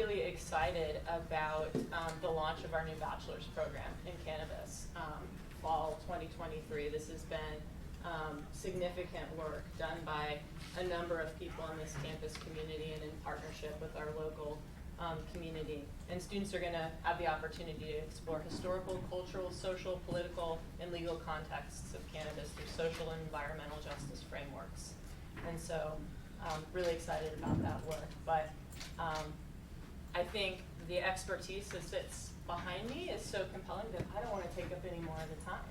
Really excited about the launch of our new bachelor's program in cannabis, fall 2023. This has been significant work done by a number of people in this campus community and in partnership with our local community. And students are going to have the opportunity to explore historical, cultural, social, political, and legal contexts of cannabis through social and environmental justice frameworks. And so really excited about that work. But I think the expertise that sits behind me is so compelling that I don't want to take up any more of the time.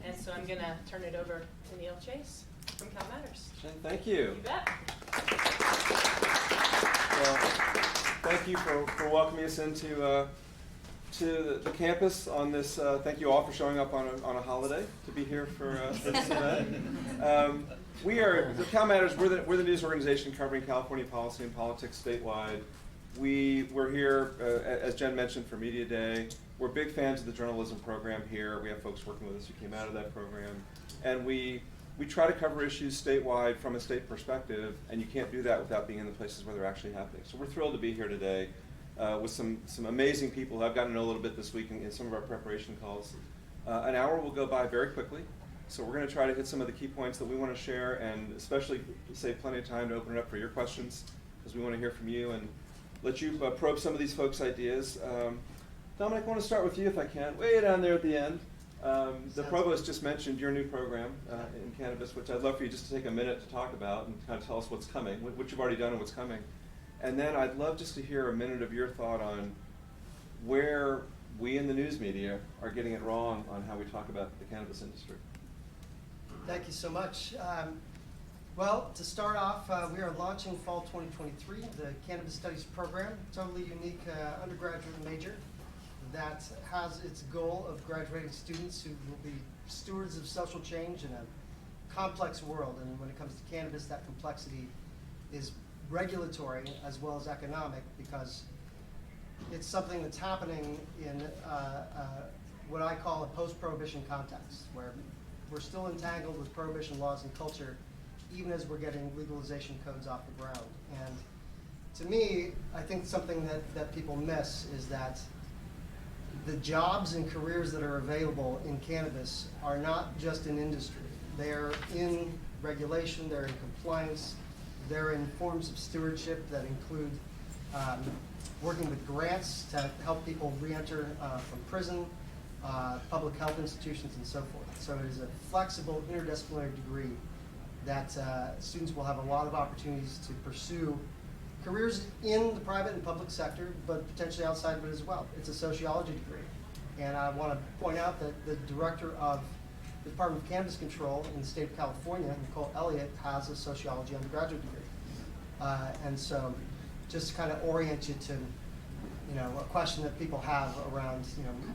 And so I'm going to turn it over to Neil Chase from CalMatters. Thank you. You bet. Well, thank you for welcoming us into to the campus on this. Thank you all for showing up on a holiday to be here for this event. We are CalMatters. We're the news organization covering California policy and politics statewide. We're here, as Jen mentioned, for Media Day. We're big fans of the journalism program here. We have folks working with us who came out of that program. And we try to cover issues statewide from a state perspective, and you can't do that without being in the places where they're actually happening. So we're thrilled to be here today with some amazing people who I've gotten to know a little bit this week in some of our preparation calls. An hour will go by very quickly, so we're going to try to hit some of the key points that we want to share, and especially save plenty of time to open it up for your questions, because we want to hear from you and let you probe some of these folks' ideas. Dominic, I want to start with you if I can, way down there at the end. The provost just mentioned your new program in cannabis, which I'd love for you just to take a minute to talk about and kind of tell us what's coming, what you've already done and what's coming. And then I'd love just to hear a minute of your thought on where we in the news media are getting it wrong on how we talk about the cannabis industry. Thank you so much. Well, to start off, we are launching fall 2023, the Cannabis Studies program, totally unique undergraduate major that has its goal of graduating students who will be stewards of social change in a complex world. And when it comes to cannabis, that complexity is regulatory as well as economic, because it's something that's happening in what I call a post-prohibition context, where we're still entangled with prohibition laws and culture, even as we're getting legalization codes off the ground. And to me, I think something that people miss is that the jobs and careers that are available in cannabis are not just in industry. They're in regulation, they're in compliance, they're in forms of stewardship that include working with grants to help people re-enter from prison, public health institutions, and so forth. So it is a flexible, interdisciplinary degree that students will have a lot of opportunities to pursue careers in the private and public sector, but potentially outside of it as well. It's a sociology degree. And I want to point out that the director of the Department of Cannabis Control in the state of California, Nicole Elliott, has a sociology undergraduate degree. And so just to kind of orient you to, a question that people have around,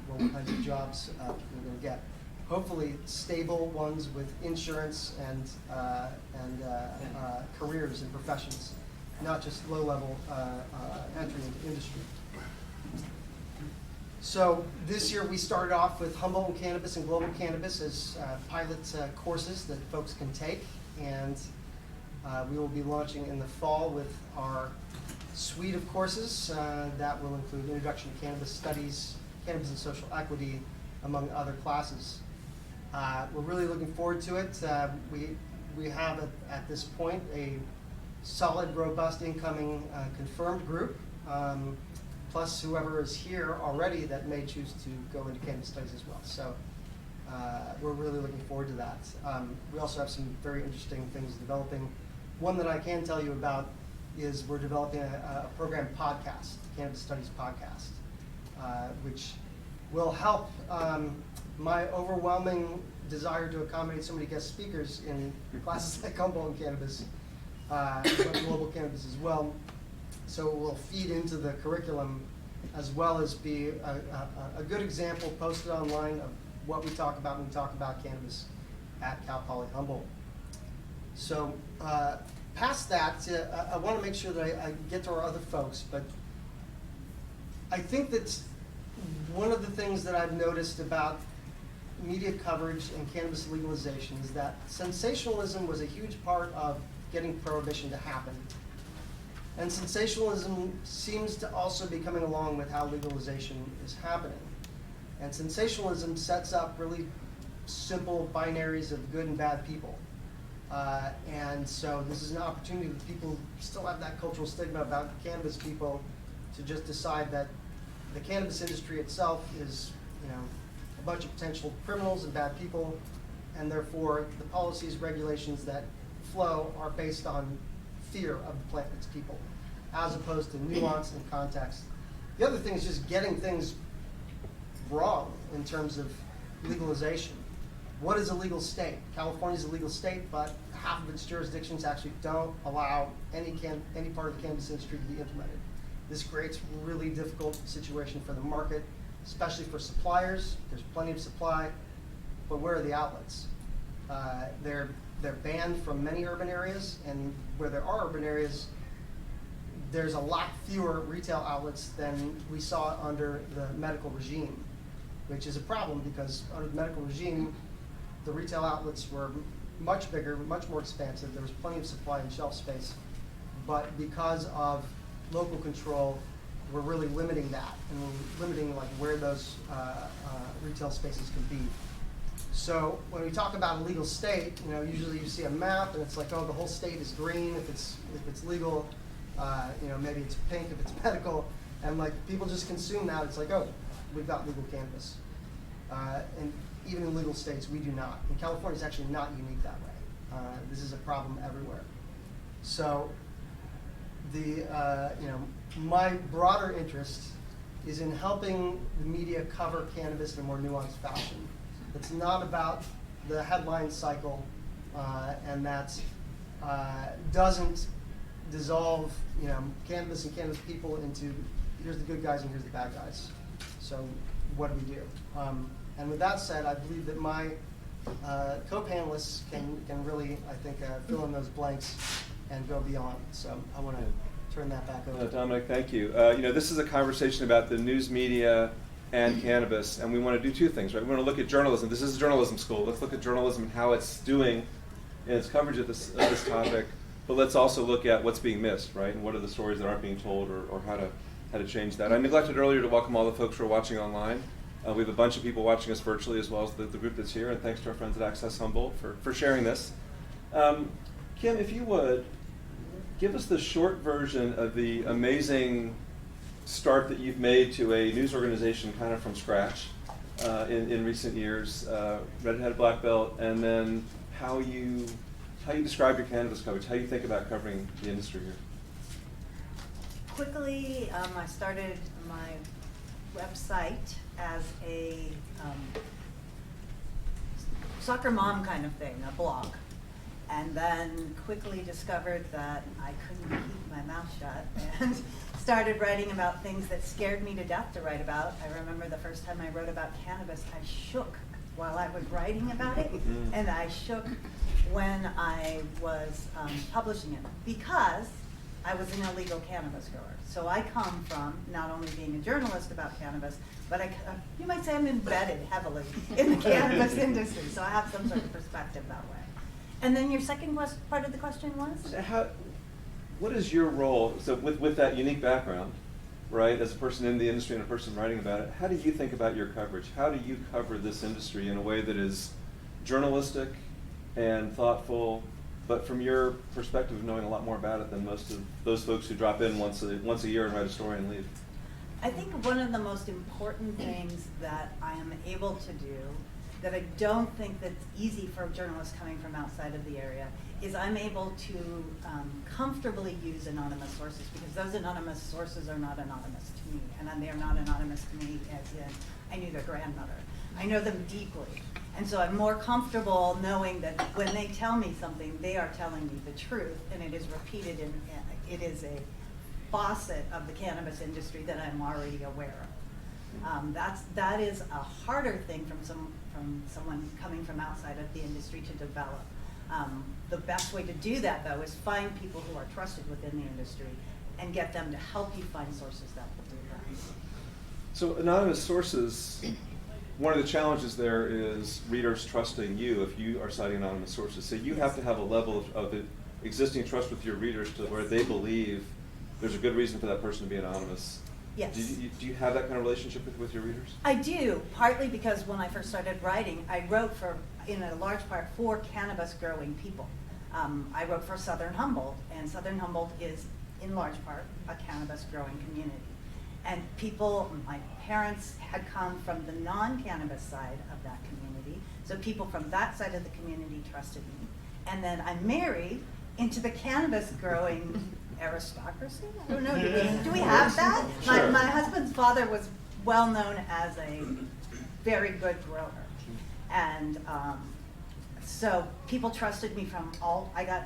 what kinds of jobs people are going to get. Hopefully stable ones with insurance and careers and professions, not just low-level entry into industry. So this year we started off with Humboldt and Cannabis and Global Cannabis as pilot courses that folks can take, and we will be launching in the fall with our suite of courses that will include Introduction to Cannabis Studies, Cannabis and Social Equity, among other classes. We're really looking forward to it. We have at this point a solid, robust, incoming confirmed group, plus whoever is here already that may choose to go into cannabis studies as well. So we're really looking forward to that. We also have some very interesting things developing. One that I can tell you about is we're developing a program podcast, the Cannabis Studies podcast, which will help my overwhelming desire to accommodate so many guest speakers in classes like Humboldt and Cannabis, but Global Cannabis as well. So it will feed into the curriculum as well as be a good example posted online of what we talk about when we talk about cannabis at Cal Poly Humboldt. So past that, I want to make sure that I get to our other folks, but I think that one of the things that I've noticed about media coverage and cannabis legalization is that sensationalism was a huge part of getting prohibition to happen. And sensationalism seems to also be coming along with how legalization is happening. And sensationalism sets up really simple binaries of good and bad people. And so this is an opportunity that people still have that cultural stigma about cannabis people to just decide that the cannabis industry itself is, a bunch of potential criminals and bad people, and therefore the policies, regulations that flow are based on fear of the plant and its people, as opposed to nuance and context. The other thing is just getting things wrong in terms of legalization. What is a legal state? California is a legal state, but half of its jurisdictions actually don't allow any part of the cannabis industry to be implemented. This creates a really difficult situation for the market, especially for suppliers. There's plenty of supply, but where are the outlets? They're banned from many urban areas, and where there are urban areas, there's a lot fewer retail outlets than we saw under the medical regime, which is a problem because under the medical regime, the retail outlets were much bigger, much more expansive. There was plenty of supply and shelf space, but because of local control, we're really limiting that, and we're limiting like where those retail spaces can be. So when we talk about a legal state, usually you see a map and it's like, oh, the whole state is green if it's legal. Maybe it's pink if it's medical, and like people just consume that. It's like, oh, we've got legal cannabis, and even in legal states, we do not. And California is actually not unique that way. This is a problem everywhere. So my broader interest is in helping the media cover cannabis in a more nuanced fashion. It's not about the headline cycle, and that doesn't dissolve, cannabis and cannabis people into here's the good guys and here's the bad guys. So what do we do? And with that said, I believe that my co-panelists can really, I think, fill in those blanks and go beyond. So I want to turn that back over. Dominic, thank you. This is a conversation about the news media and cannabis, and we want to do two things, right? We want to look at journalism. This is a journalism school. Let's look at journalism and how it's doing in its coverage of this topic, but let's also look at what's being missed, right? And what are the stories that aren't being told, or how to change that. I neglected earlier to welcome all the folks who are watching online. We have a bunch of people watching us virtually as well as the group that's here, and thanks to our friends at Access Humboldt for sharing this. Kim, if you would, give us the short version of the amazing start that you've made to a news organization kind of from scratch in recent years, redheaded black belt, and then how you describe your cannabis coverage, how you think about covering the industry here. Quickly, I started my website as a soccer mom kind of thing, a blog. And then quickly discovered that I couldn't keep my mouth shut and started writing about things that scared me to death to write about. I remember the first time I wrote about cannabis, I shook while I was writing about it, and I shook when I was publishing it, because I was an illegal cannabis grower. So I come from not only being a journalist about cannabis, but you might say I'm embedded heavily in the cannabis industry, so I have some sort of perspective that way. And then your second part of the question was? What is your role, so with that unique background, right, as a person in the industry and a person writing about it, how do you think about your coverage? How do you cover this industry in a way that is journalistic and thoughtful, but from your perspective of knowing a lot more about it than most of those folks who drop in once a year and write a story and leave? I think one of the most important things that I am able to do that I don't think that's easy for journalists coming from outside of the area is I'm able to comfortably use anonymous sources, because those anonymous sources are not anonymous to me, and they're not anonymous to me as in I knew their grandmother. I know them deeply, and so I'm more comfortable knowing that when they tell me something, they are telling me the truth, and it is repeated, and it is a facet of the cannabis industry that I'm already aware of. That is a harder thing from someone coming from outside of the industry to develop. The best way to do that, though, is find people who are trusted within the industry and get them to help you find sources that will do that. So anonymous sources, one of the challenges there is readers trusting you if you are citing anonymous sources. So you have to have a level of existing trust with your readers to where they believe there's a good reason for that person to be anonymous. Yes. Do you have that kind of relationship with your readers? I do, partly because when I first started writing, I wrote in a large part, for cannabis growing people. I wrote for Southern Humboldt, and Southern Humboldt is, in large part, a cannabis growing community. And people, my parents had come from the non-cannabis side of that community, so people from that side of the community trusted me. And then I married into the cannabis growing aristocracy? I don't know, do we have that? Sure. My husband's father was well known as a very good grower. And so people trusted me from I got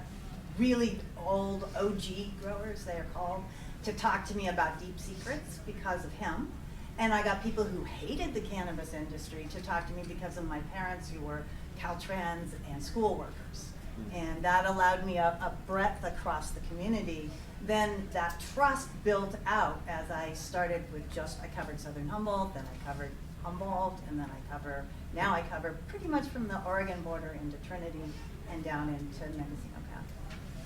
really old OG growers, they are called, to talk to me about deep secrets because of him. And I got people who hated the cannabis industry to talk to me because of my parents who were Caltrans and school workers. And that allowed me a breadth across the community. Then that trust built out as I started with I covered Southern Humboldt, then I covered Humboldt, and then now I cover pretty much from the Oregon border into Trinity and down into Mendocino County.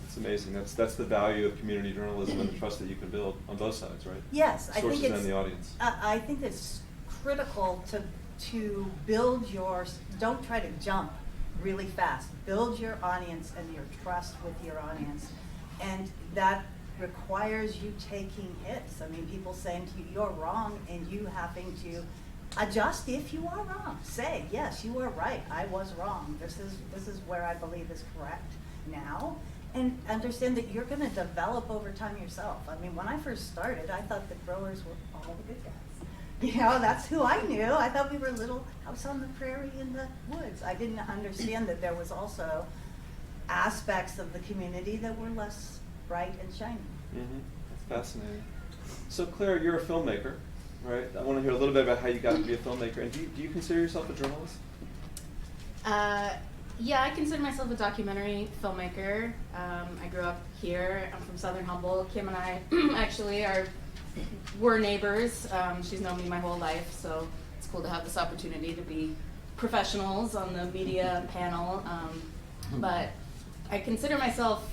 It's amazing. That's the value of community journalism and the trust that you can build on both sides, right? Yes, I Sources think it's and the audience. I think it's critical to build don't try to jump really fast. Build your audience and your trust with your audience, and that requires you taking hits. I mean, people saying to you, "You're wrong," and you having to adjust if you are wrong. Say, "Yes, you are right. I was wrong. This is where I believe is correct now." And understand that you're going to develop over time yourself. I mean, when I first started, I thought the growers were all the good guys. You know, that's who I knew. I thought we were a little house on the prairie in the woods. I didn't understand that there was also aspects of the community that were less bright and shiny. Mm-hmm. That's fascinating. So Claire, you're a filmmaker, right? I want to hear a little bit about how you got to be a filmmaker. And do you consider yourself a journalist? Yeah, I consider myself a documentary filmmaker. I grew up here. I'm from Southern Humboldt. Kim and I actually were neighbors. She's known me my whole life, so it's cool to have this opportunity to be professionals on the media panel. But I consider myself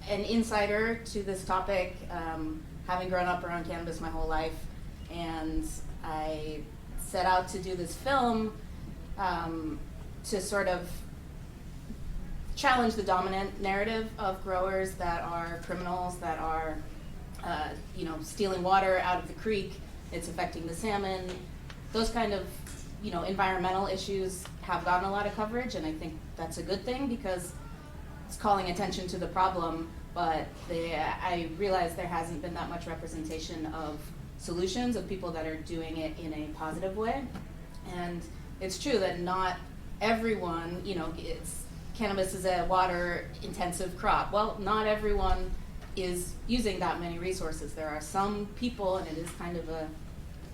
an insider to this topic, having grown up around cannabis my whole life. And I set out to do this film to sort of challenge the dominant narrative of growers that are criminals, that are stealing water out of the creek. It's affecting the salmon. Those kind of environmental issues have gotten a lot of coverage, and I think that's a good thing because it's calling attention to the problem, but I realize there hasn't been that much representation of solutions, of people that are doing it in a positive way. And it's true that not everyone, cannabis is a water intensive crop. Well, not everyone is using that many resources. There are some people, and it is kind of a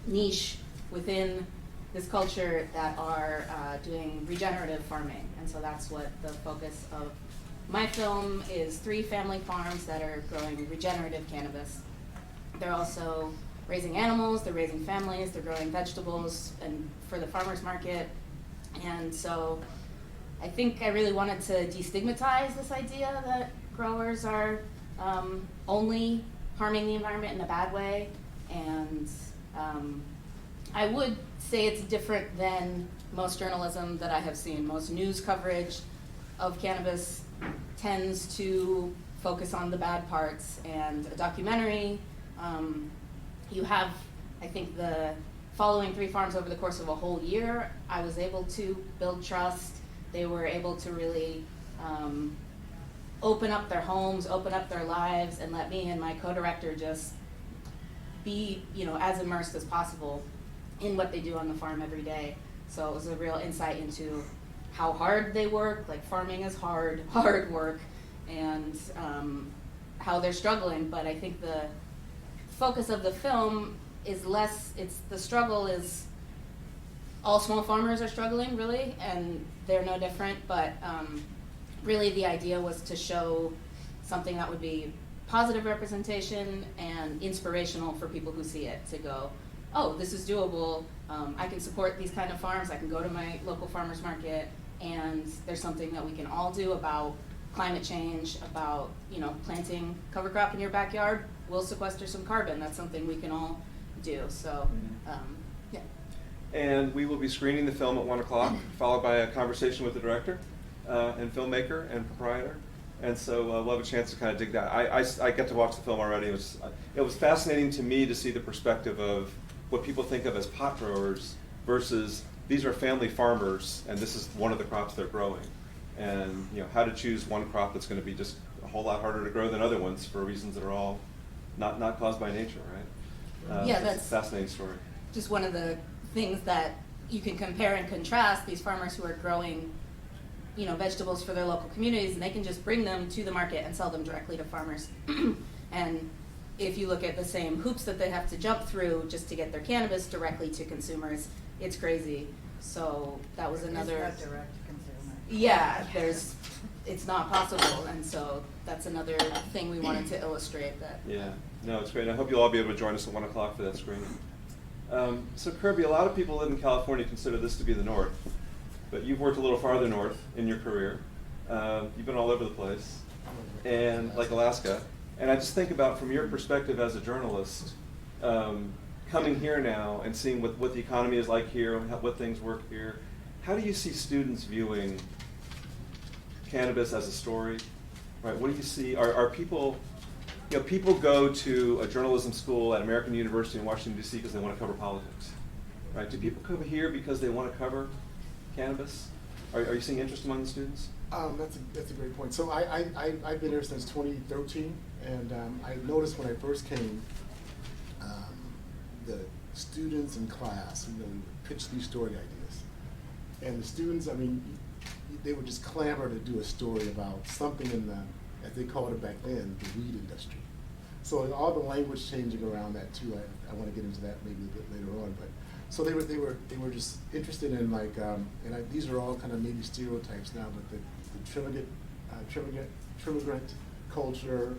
niche within this culture, that are doing regenerative farming. And so that's what the focus of my film is: 3 family farms that are growing regenerative cannabis. They're also raising animals, they're raising families, they're growing vegetables and for the farmer's market. And so I think I really wanted to destigmatize this idea that growers are only harming the environment in a bad way. And I would say it's different than most journalism that I have seen. Most news coverage of cannabis tends to focus on the bad parts, and a documentary, you have, I think, the following 3 farms over the course of a whole year, I was able to build trust. They were able to really open up their homes, open up their lives, and let me and my co-director just be, as immersed as possible in what they do on the farm every day. So it was a real insight into how hard they work. Like, farming is hard work, and how they're struggling. But I think the focus of the film is less, the struggle is, all small farmers are struggling, really, and they're no different, but really the idea was to show something that would be positive representation and inspirational for people who see it, to go, oh, this is doable, I can support these kind of farms, I can go to my local farmer's market, and there's something that we can all do about climate change, about planting cover crop in your backyard, we'll sequester some carbon. That's something we can all do. So, yeah. And we will be screening the film at 1 o'clock, followed by a conversation with the director and filmmaker and proprietor. And so we'll have a chance to kind of dig that. I get to watch the film already. It was fascinating to me to see the perspective of what people think of as pot growers versus these are family farmers, and this is one of the crops they're growing. And how to choose one crop that's going to be just a whole lot harder to grow than other ones for reasons that are all not caused by nature, right? Yeah, it's that's a fascinating story. just one of the things that you can compare and contrast. These farmers who are growing, vegetables for their local communities, and they can just bring them to the market and sell them directly to farmers. And if you look at the same hoops that they have to jump through just to get their cannabis directly to consumers, it's crazy. So that was another. It's not direct to consumer. Yeah, it's not possible, and so that's another thing we wanted to illustrate that. Yeah, no, it's great. I hope you'll all be able to join us at 1 o'clock for that screening. So Kirby, a lot of people live in California consider this to be the north, but you've worked a little farther north in your career. You've been all over the place, and like Alaska. And I just think about, from your perspective as a journalist, coming here now and seeing what the economy is like here, what things work here. How do you see students viewing cannabis as a story? Right? What do you see? Are people, people go to a journalism school at American University in Washington, D.C. because they want to cover politics, right? Do people come here because they want to cover cannabis? Are you seeing interest among the students? That's a great point. So I've been here since 2013, and I noticed when I first came, the students in class, pitch these story ideas, and the students, they would just clamor to do a story about something in the, as they called it back then, the weed industry. So all the language changing around that too. I want to get into that maybe a bit later on, but so they were just interested in these are all kind of maybe stereotypes now, but the Trimmigrant culture.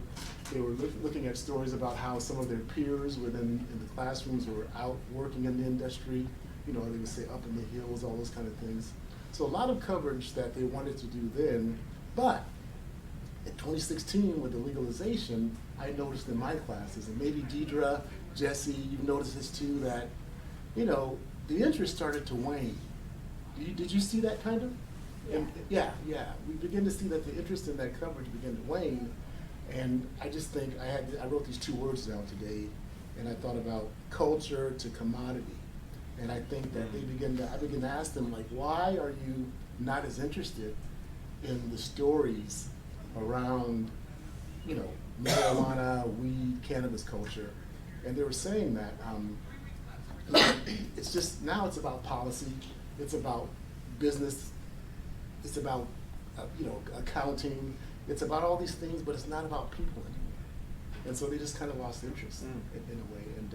They were looking at stories about how some of their peers in the classrooms were out working in the industry. They would say up in the hills, all those kind of things. So a lot of coverage that they wanted to do then, but in 2016 with the legalization, I noticed in my classes, and maybe Deidre, Jesse, you've noticed this too, that the interest started to wane. Did you see that kind of? Yeah. Yeah. We begin to see that the interest in that coverage began to wane, and I just think I wrote these 2 words down today, and I thought about culture to commodity, and I think that I begin to ask them, why are you not as interested in the stories around, marijuana, weed, cannabis culture? And they were saying that it's just, now it's about policy, it's about business, it's about accounting, it's about all these things, but it's not about people anymore. And so they just kind of lost interest in a way. And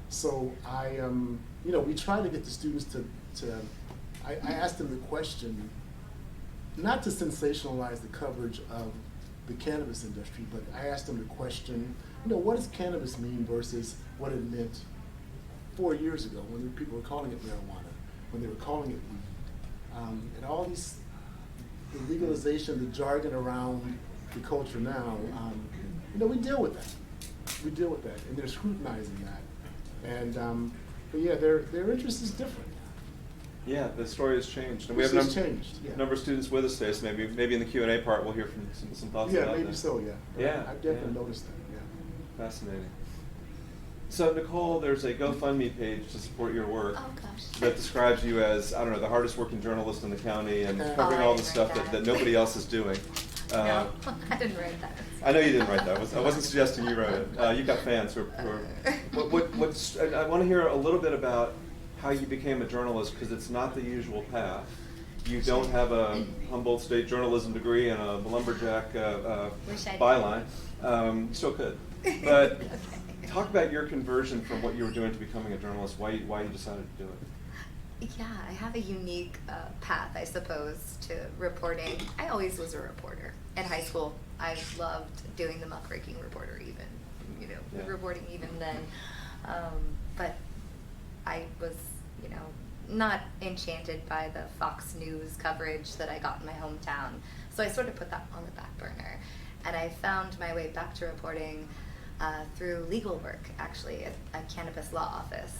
so we try to get the students I asked them the question, not to sensationalize the coverage of the cannabis industry, but I asked them the question, what does cannabis mean versus what it meant 4 years ago when people were calling it marijuana, when they were calling it weed. And all these, the legalization, the jargon around the culture now, we deal with that. We deal with that, and they're scrutinizing that. And, but yeah, their interest is different. Yeah, the story has changed. And we have a number of students with us today, so maybe in the Q&A part we'll hear from some thoughts about that. Yeah, maybe so, yeah. Yeah. I've definitely noticed that, yeah. Fascinating. So Nicole, there's a GoFundMe page to support your work that describes you as, the hardest working journalist in the county and covering all the stuff that nobody else is doing. No, I didn't write that. I know you didn't write that. I wasn't suggesting you wrote it. You've got fans who are I want to hear a little bit about how you became a journalist, because it's not the usual path. You don't have a Humboldt State journalism degree and a lumberjack byline. You still could. But Okay. Talk about your conversion from what you were doing to becoming a journalist, why you decided to do it. Yeah, I have a unique path, I suppose, to reporting. I always was a reporter. In high school, I loved doing the muckraking reporter reporting even then. But I was, not enchanted by the Fox News coverage that I got in my hometown. So I sort of put that on the back burner. And I found my way back to reporting through legal work, actually, a cannabis law office.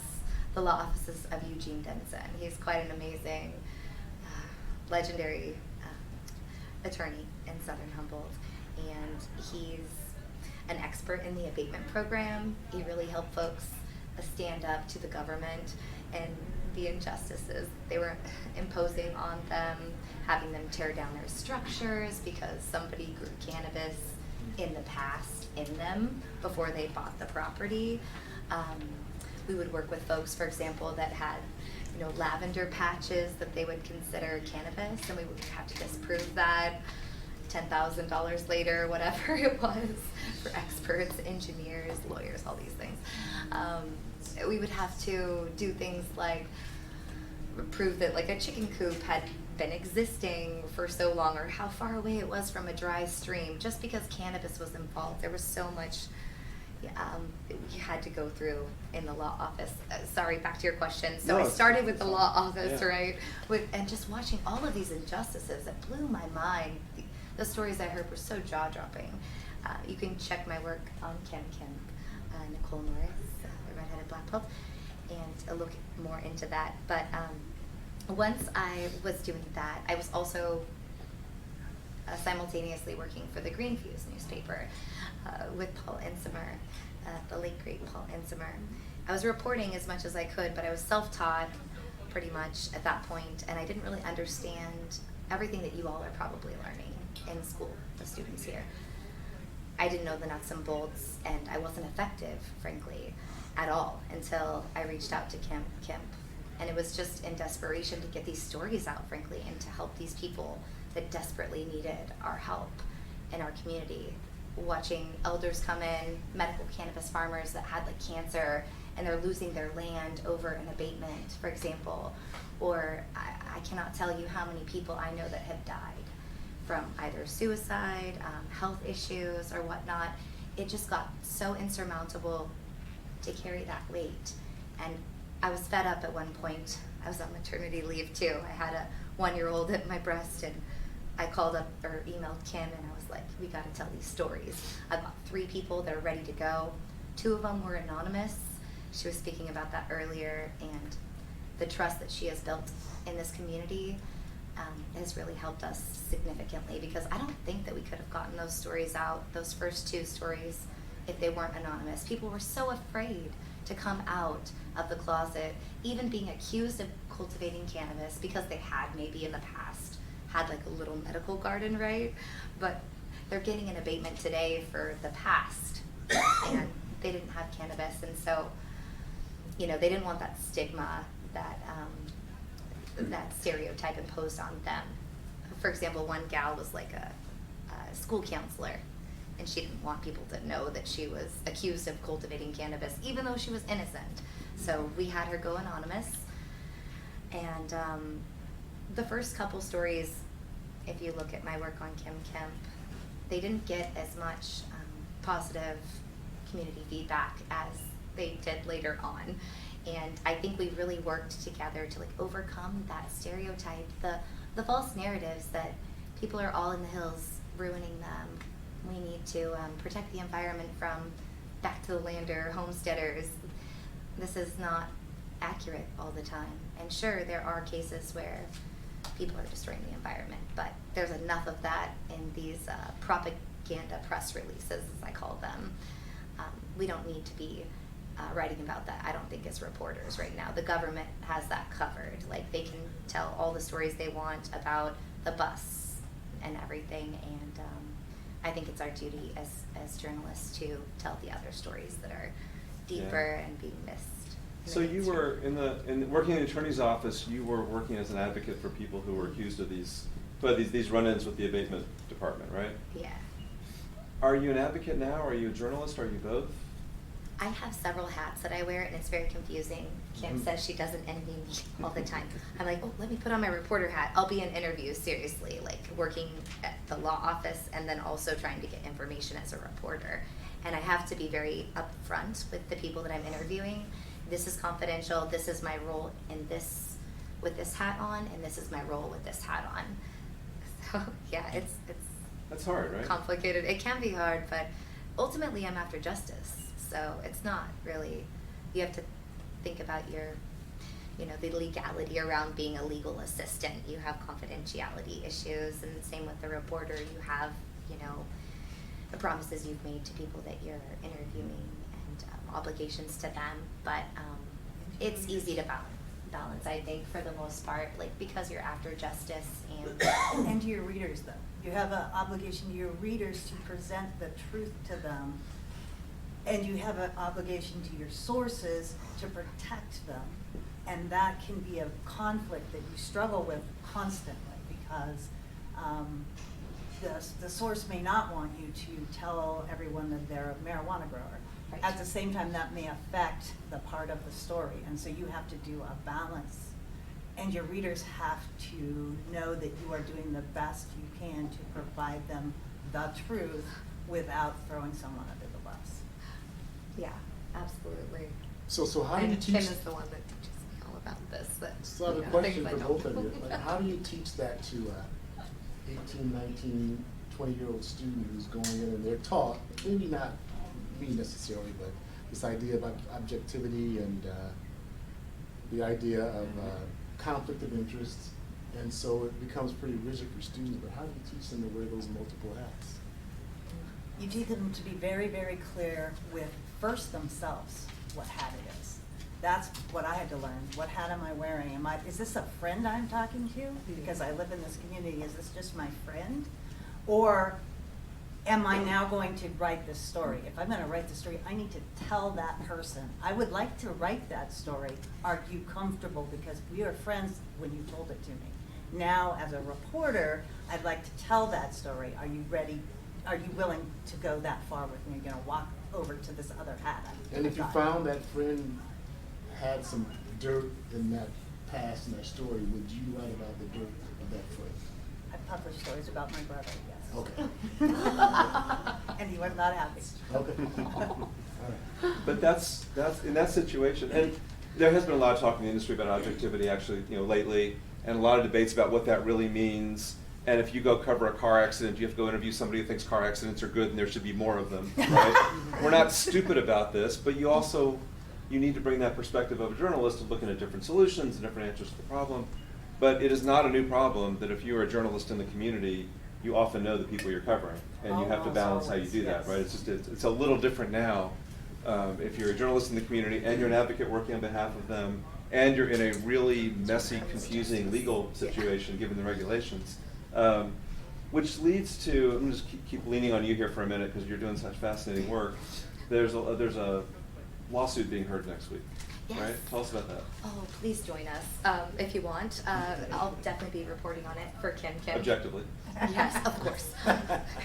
The law offices of Eugene Denson. He's quite an amazing, legendary attorney in Southern Humboldt, and he's an expert in the abatement program. He really helped folks stand up to the government and the injustices they were imposing on them, having them tear down their structures because somebody grew cannabis in the past in them before they bought the property. We would work with folks, for example, that had, lavender patches that they would consider cannabis, and we would have to disprove that $10,000 later, whatever it was, for experts, engineers, lawyers, all these things. We would have to do things like prove that like a chicken coop had been existing for so long, or how far away it was from a dry stream. Just because cannabis was involved, there was so much you had to go through in the law office. Sorry, back to your question. So I started with the law office, right? And just watching all of these injustices, it blew my mind. The stories I heard were so jaw-dropping. You can check my work on Nicole Norris, the redheaded black belt, and look more into that. But once I was doing that, I was also simultaneously working for the Greenfuse newspaper with Paul Insimer, the late great Paul Insimer. I was reporting as much as I could, but I was self-taught pretty much at that point, and I didn't really understand everything that you all are probably learning in school, the students here. I didn't know the nuts and bolts, and I wasn't effective, frankly, at all until I reached out to Kemp. And it was just in desperation to get these stories out, frankly, and to help these people that desperately needed our help in our community. Watching elders come in, medical cannabis farmers that had like cancer, and they're losing their land over an abatement, for example. Or I cannot tell you how many people I know that have died from either suicide, health issues, or whatnot. It just got so insurmountable to carry that weight. And I was fed up at one point. I was on maternity leave too. I had a 1-year-old at my breast, and I called up or emailed Kim, and I was like, we gotta tell these stories. I've got 3 people that are ready to go. 2 of them were anonymous. She was speaking about that earlier, and the trust that she has built in this community has really helped us significantly, because I don't think that we could have gotten those stories out, those first 2 stories, if they weren't anonymous. People were so afraid to come out of the closet, even being accused of cultivating cannabis, because they had maybe in the past had like a little medical garden, right? But they're getting an abatement today for the past, and they didn't have cannabis, and so, they didn't want that stigma, that that stereotype imposed on them. For example, one gal was like a school counselor, and she didn't want people to know that she was accused of cultivating cannabis, even though she was innocent. So we had her go anonymous. And the first couple stories, if you look at my work on Kim Kemp, they didn't get as much positive community feedback as they did later on. And I think we really worked together to like overcome that stereotype, the false narratives that people are all in the hills ruining them. We need to protect the environment from back to the lander, homesteaders. This is not accurate all the time. And sure, there are cases where people are destroying the environment, but there's enough of that in these propaganda press releases, as I call them. We don't need to be writing about that, I don't think, as reporters right now. The government has that covered. Like, they can tell all the stories they want about the bus and everything, and I think it's our duty as journalists to tell the other stories that are deeper and being missed. So you were working in the attorney's office. You were working as an advocate for people who were accused of these run-ins with the abatement department, right? Yeah. Are you an advocate now? Are you a journalist? Are you both? I have several hats that I wear, and it's very confusing. Kim says she doesn't envy me all the time. I'm like, oh, let me put on my reporter hat. I'll be in interviews, seriously, like working at the law office and then also trying to get information as a reporter. And I have to be very upfront with the people that I'm interviewing. This is confidential. This is my role in this, with this hat on, and this is my role with this hat on. So yeah, it's That's hard, right? complicated. It can be hard, but ultimately I'm after justice. So it's not really, you have to think about your, the legality around being a legal assistant. You have confidentiality issues, and same with the reporter. You have, the promises you've made to people that you're interviewing and obligations to them. But it's easy to balance, I think, for the most part, like, because you're after justice and And to your readers, though. You have an obligation to your readers to present the truth to them, and you have an obligation to your sources to protect them. And that can be a conflict that you struggle with constantly, because the source may not want you to tell everyone that they're a marijuana grower. Right. At the same time, that may affect the part of the story, and so you have to do a balance. And your readers have to know that you are doing the best you can to provide them the truth without throwing someone under the bus. yeah, absolutely. So how do you And teach? Kim is the one that teaches me all about this. So I have a question for both of you. Like, how do you teach that to a 18, 19, 20-year-old student who's going in and they're taught, maybe not me necessarily, but this idea of objectivity and the idea of conflict of interest, and so it becomes pretty rigid for students, but how do you teach them to wear those multiple hats? You teach them to be very, very clear with first themselves what hat it is. That's what I had to learn. What hat am I wearing? Is this a friend I'm talking to because I live in this community? Is this just my friend? Or am I now going to write this story? If I'm gonna write the story, I need to tell that person, I would like to write that story. Are you comfortable? Because we were friends when you told it to me. Now, as a reporter, I'd like to tell that story. Are you ready? Are you willing to go that far with me? You're gonna walk over to this other hat. And if you found that friend had some dirt in that past, in that story, would you write about the dirt of that friend? I published stories about my brother, yes. Okay. And he was not happy. Okay. All right. But that's in that situation, and there has been a lot of talk in the industry about objectivity actually, lately, and a lot of debates about what that really means. And if you go cover a car accident, you have to go interview somebody who thinks car accidents are good and there should be more of them, right? We're not stupid about this, but you need to bring that perspective of a journalist of looking at different solutions and different answers to the problem. But it is not a new problem that if you're a journalist in the community, you often know the people you're covering, and you have to Almost balance how you always, do that, yes. right? It's a little different now. If you're a journalist in the community and you're an advocate working on behalf of them, and you're in a really messy, confusing legal situation given the regulations, which leads to, I'm just keep leaning on you here for a minute because you're doing such fascinating work. There's a lawsuit being heard next week, Yes. right? Tell us about that. Oh, please join us if you want. I'll definitely be reporting on it for Kim. Objectively. Yes, of course.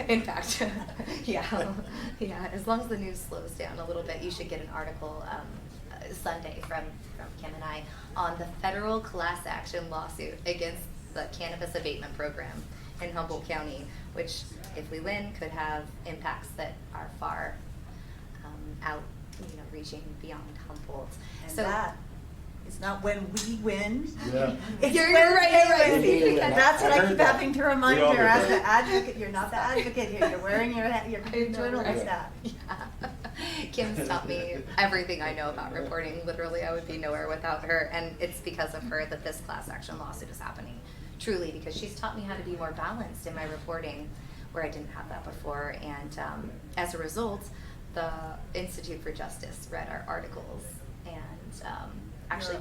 In fact, yeah. As long as the news slows down a little bit, you should get an article Sunday from Kim and I on the federal class action lawsuit against the cannabis abatement program in Humboldt County, which, if we win, could have impacts that are far out, reaching beyond Humboldt. And that is not when we win. Yeah. It's You're when right, they you're win. right. And that's what I I heard keep that. having to We remind all her heard as that. the advocate. You're not the advocate here. You're wearing your journalist hat. Yeah. Kim's taught me everything I know about reporting. Literally, I would be nowhere without her, and it's because of her that this class action lawsuit is happening. Truly, because she's taught me how to be more balanced in my reporting, where I didn't have that before. And as a result, the Institute for Justice read our articles, and actually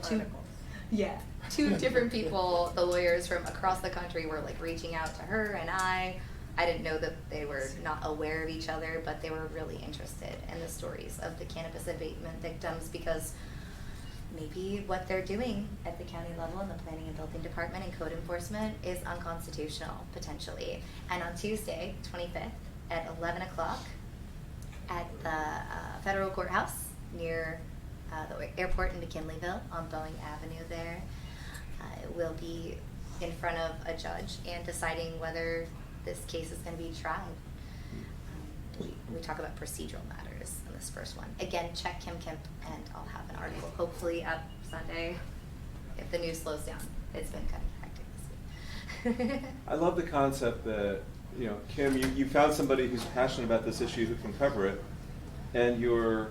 two different people, the lawyers from across the country, were like reaching out to her and I didn't know that they were not aware of each other, but they were really interested in the stories of the cannabis abatement victims, because maybe what they're doing at the county level in the planning and building department and code enforcement is unconstitutional, potentially. And on Tuesday, 25th at 11 o'clock at the federal courthouse near the airport in McKinleyville on Boeing Avenue there, we'll be in front of a judge and deciding whether this case is going to be tried. We talk about procedural matters in this first one. Again, check Kim Kemp, and I'll have an article hopefully up Sunday if the news slows down. It's been kind of hectic this week. I love the concept that you know, Kim, you found somebody who's passionate about this issue who can cover it, and you're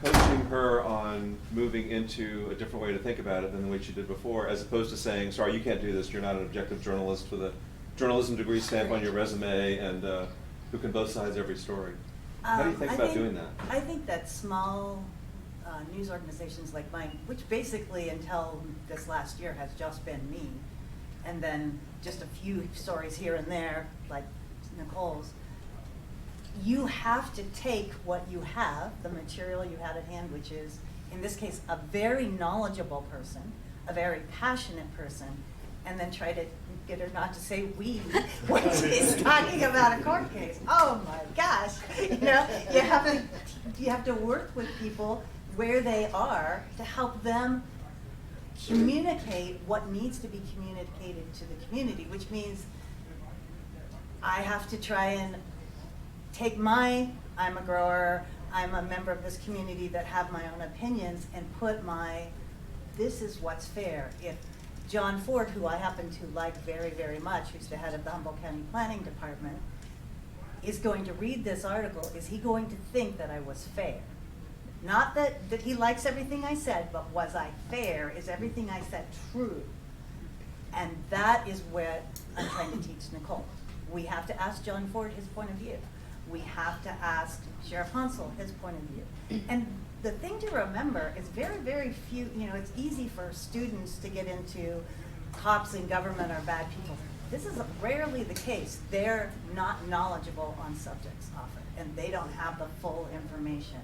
coaching her on moving into a different way to think about it than the way she did before, as opposed to saying, sorry, you can't do this, you're not an objective journalist with a journalism degree stamp on your resume and who can both sides every story. How do you think about doing that? I think that small news organizations like mine, which basically until this last year has just been me, and then just a few stories here and there, like Nicole's, you have to take what you have, the material you had at hand, which is, in this case, a very knowledgeable person, a very passionate person, and then try to get her not to say we when she's talking about a court case. Oh my gosh, you know, you have to work with people where they are to help them communicate what needs to be communicated to the community, which means I have to try and take I'm a grower, I'm a member of this community that have my own opinions, and put this is what's fair. If John Ford, who I happen to like very, very much, who's the head of the Humboldt County Planning Department, is going to read this article, is he going to think that I was fair? Not that he likes everything I said, but was I fair? Is everything I said true? And that is what I'm trying to teach Nicole. We have to ask John Ford his point of view. We have to ask Sheriff Hansel his point of view. And the thing to remember is very, very few, you know, it's easy for students to get into cops and government are bad people. This is rarely the case. They're not knowledgeable on subjects often, and they don't have the full information.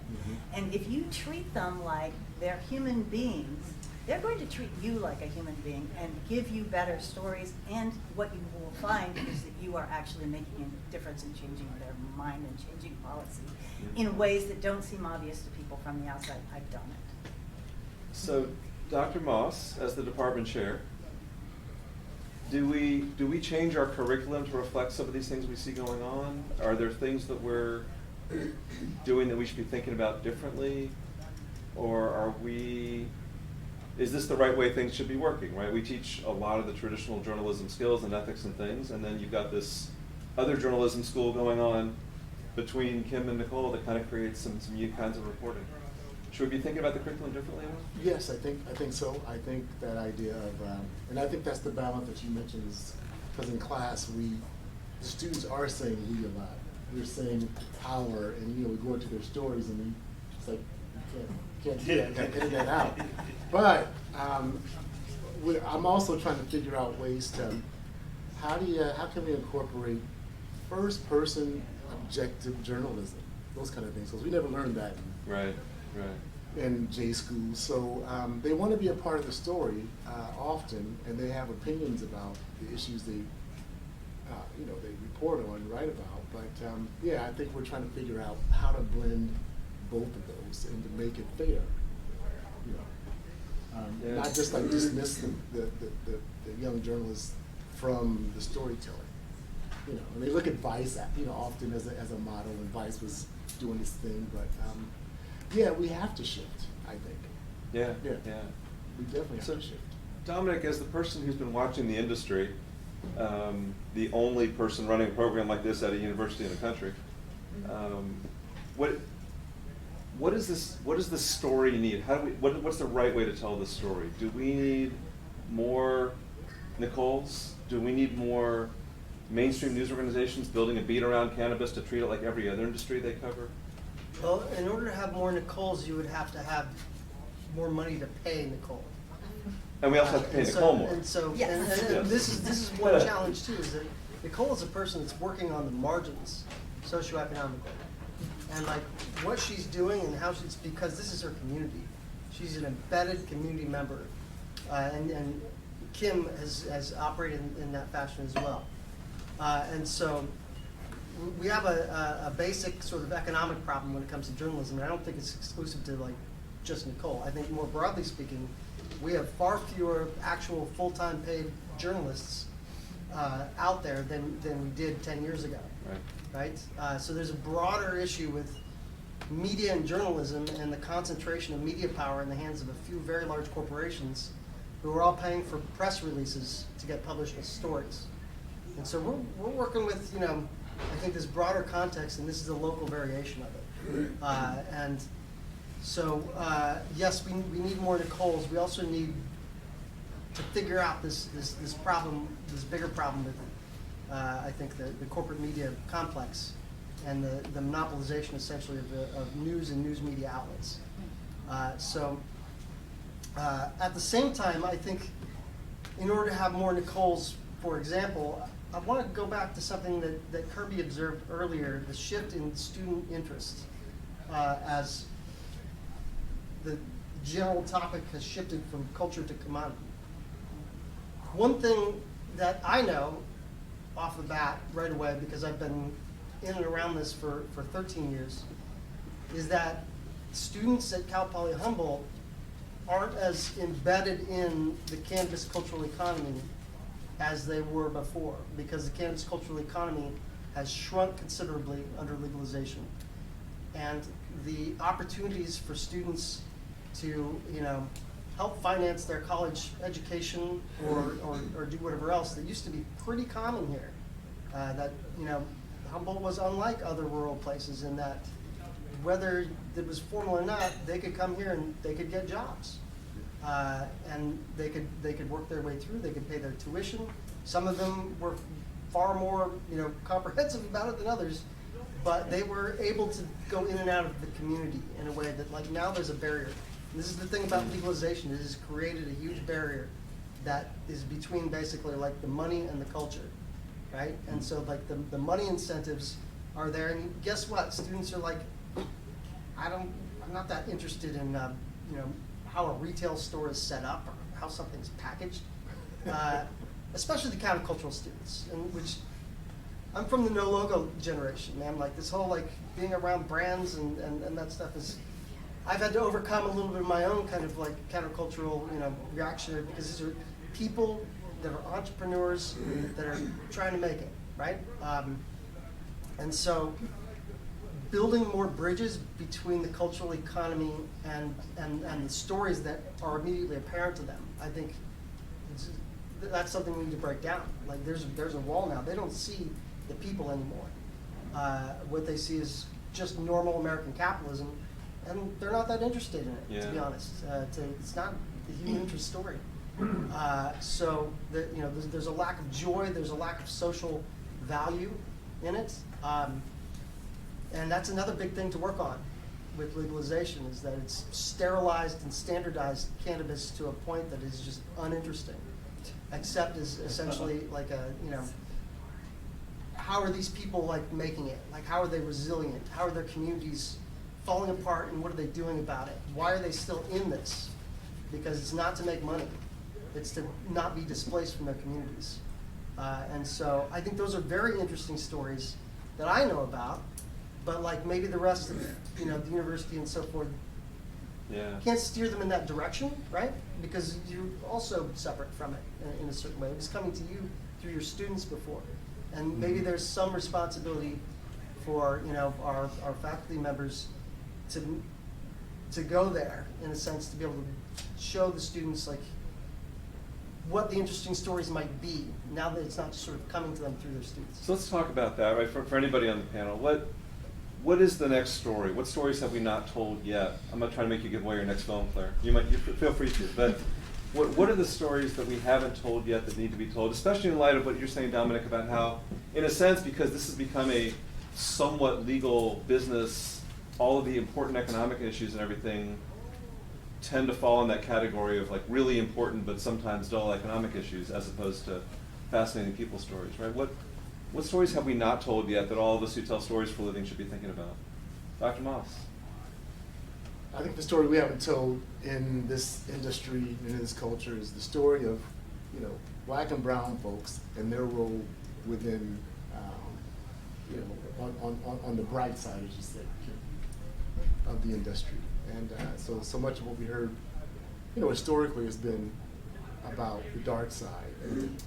And if you treat them like they're human beings, they're going to treat you like a human being and give you better stories, and what you will find is that you are actually making a difference in changing their mind and changing policy in ways that don't seem obvious to people from the outside. I've done it. So, Dr. Moss, as the department chair, do we change our curriculum to reflect some of these things we see going on? Are there things that we're doing that we should be thinking about differently? Or is this the right way things should be working, right? We teach a lot of the traditional journalism skills and ethics and things, and then you've got this other journalism school going on between Kim and Nicole that kind of creates some new kinds of reporting. Should we be thinking about the curriculum differently? Yes, I think so. I think that idea of, and I think that's the balance that you mentioned, is because in class the students are saying we a lot. We're saying our, and we go into their stories and it's like, you can't do that, you can't edit that out. But I'm also trying to figure out ways to, how can we incorporate first-person objective journalism, those kind of things, because we never learned that in J school. So they want to be a part of the story often, and they have opinions about the issues they report on and write about. But yeah, I think we're trying to figure out how to blend both of those and to make it fair. Not just like dismiss the young journalists from the storytelling. And they look at Vice, often as a model, and Vice was doing this thing, but yeah, we have to shift, I think. Yeah. We definitely have to shift. Dominic, as the person who's been watching the industry, the only person running a program like this at a university in the country, what does this story need? What's the right way to tell this story? Do we need more Nicoles? Do we need more mainstream news organizations building a beat around cannabis to treat it like every other industry they cover? Well, in order to have more Nicoles, you would have to have more money to pay Nicole. And we also have to pay Nicole more. And so, Yes. and this is one challenge too, is that Nicole is a person that's working on the margins, socioeconomically. And like what she's doing and how she's, because this is her community. She's an embedded community member. And Kim has operated in that fashion as well. And so we have a basic sort of economic problem when it comes to journalism, and I don't think it's exclusive to like just Nicole. I think more broadly speaking, we have far fewer actual full-time paid journalists out there than we did 10 years ago. Right? So there's a broader issue with media and journalism and the concentration of media power in the hands of a few very large corporations who are all paying for press releases to get published as stories. And so we're working with, I think this broader context, and this is a local variation of it. And so, yes, we need more Nicoles. We also need to figure out this problem, this bigger problem with, I think, the corporate media complex and the monopolization, essentially, of news and news media outlets. At the same time, I think in order to have more Nicoles, for example, I want to go back to something that Kirby observed earlier, the shift in student interest as the general topic has shifted from culture to commodity. One thing that I know off the bat right away, because I've been in and around this for 13 years, is that students at Cal Poly Humboldt aren't as embedded in the cannabis cultural economy as they were before, because the cannabis cultural economy has shrunk considerably under legalization. And the opportunities for students to, help finance their college education or do whatever else that used to be pretty common here. That, Humboldt was unlike other rural places in that whether it was formal or not, they could come here and they could get jobs. And they could work their way through, they could pay their tuition. Some of them were far more, comprehensive about it than others, but they were able to go in and out of the community in a way that, like, now there's a barrier. And this is the thing about legalization, it has created a huge barrier that is between basically like the money and the culture, right? And so like the money incentives are there, and guess what? Students are like, I'm not that interested in, how a retail store is set up or how something's packaged, especially the countercultural students, and which I'm from the no logo generation, man. Like this whole like being around brands and that stuff is, I've had to overcome a little bit of my own kind of like countercultural, reactionary, because these are people that are entrepreneurs that are trying to make it, right? And so building more bridges between the cultural economy and the stories that are immediately apparent to them, I think that's something we need to break down. Like there's a wall now. They don't see the people anymore. What they see is just normal American capitalism, and they're not that interested in it, to be honest. It's not the human interest story. So there's a lack of joy, there's a lack of social value in it. And that's another big thing to work on with legalization, is that it's sterilized and standardized cannabis to a point that is just uninteresting, except as essentially like a, how are these people like making it? Like how are they resilient? How are their communities falling apart, and what are they doing about it? Why are they still in this? Because it's not to make money. It's to not be displaced from their communities. And so I think those are very interesting stories that I know about, but like maybe the rest of the university and so forth can't steer them in that direction, right? Because you're also separate from it in a certain way. It was coming to you through your students before. And maybe there's some responsibility for our faculty members to go there, in a sense, to be able to show the students like what the interesting stories might be, now that it's not just sort of coming to them through their students. So let's talk about that, right? For anybody on the panel, what is the next story? What stories have we not told yet? I'm not trying to make you give away your next film, Claire. You feel free to, but what are the stories that we haven't told yet that need to be told, especially in light of what you're saying, Dominic, about how, in a sense, because this has become a somewhat legal business, all of the important economic issues and everything tend to fall in that category of like really important but sometimes dull economic issues, as opposed to fascinating people stories, right? What stories have we not told yet that all of us who tell stories for a living should be thinking about? Dr. Moss. I think the story we haven't told in this industry and in this culture is the story of, Black and brown folks and their role within, on the bright side, as you said, of the industry. And so much of what we heard, historically has been about the dark side. And,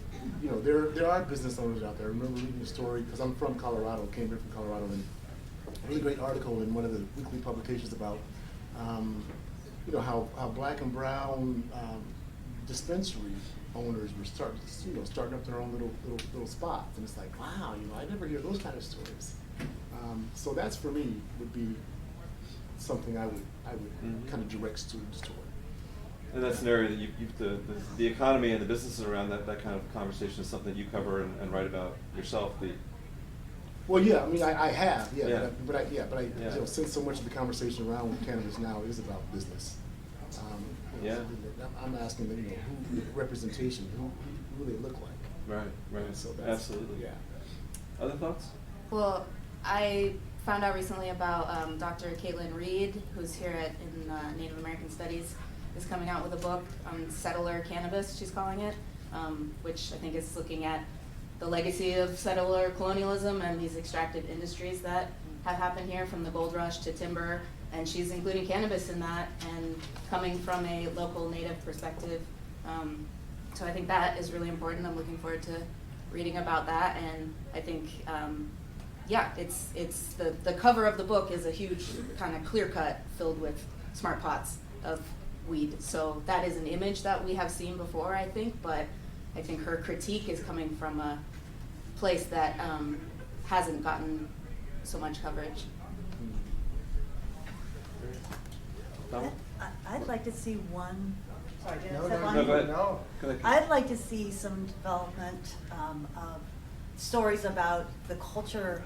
there are business owners out there. I remember reading a story, because I'm from Colorado, came here from Colorado, and a really great article in one of the weekly publications about, how Black and brown dispensary owners were starting up their own little spots, and it's like, wow, I never hear those kind of stories. So that's, for me, would be something I would kind of direct students toward. And that's an area that the economy and the businesses around that kind of conversation is something that you cover and write about yourself. Well, yeah, I mean, I have, yeah, Yeah. but I Yeah. since so much of the conversation around with cannabis now is about business. Yeah. I'm asking them, who representation, who they look like. Right. So that's, Absolutely. yeah. Other thoughts? Well, I found out recently about Dr. Caitlin Reed, who's here in Native American Studies, is coming out with a book on settler cannabis, she's calling it, which I think is looking at the legacy of settler colonialism and these extractive industries that have happened here, from the gold rush to timber, and she's including cannabis in that and coming from a local Native perspective. So I think that is really important. I'm looking forward to reading about that, and I think, it's the cover of the book is a huge kind of clear cut filled with smart pots of weed. So that is an image that we have seen before, I think, but I think her critique is coming from a place that hasn't gotten so much coverage. I'd like to see one, sorry, did I No, say no, one? No, go ahead. no. Go ahead. I'd like to see some development of stories about the culture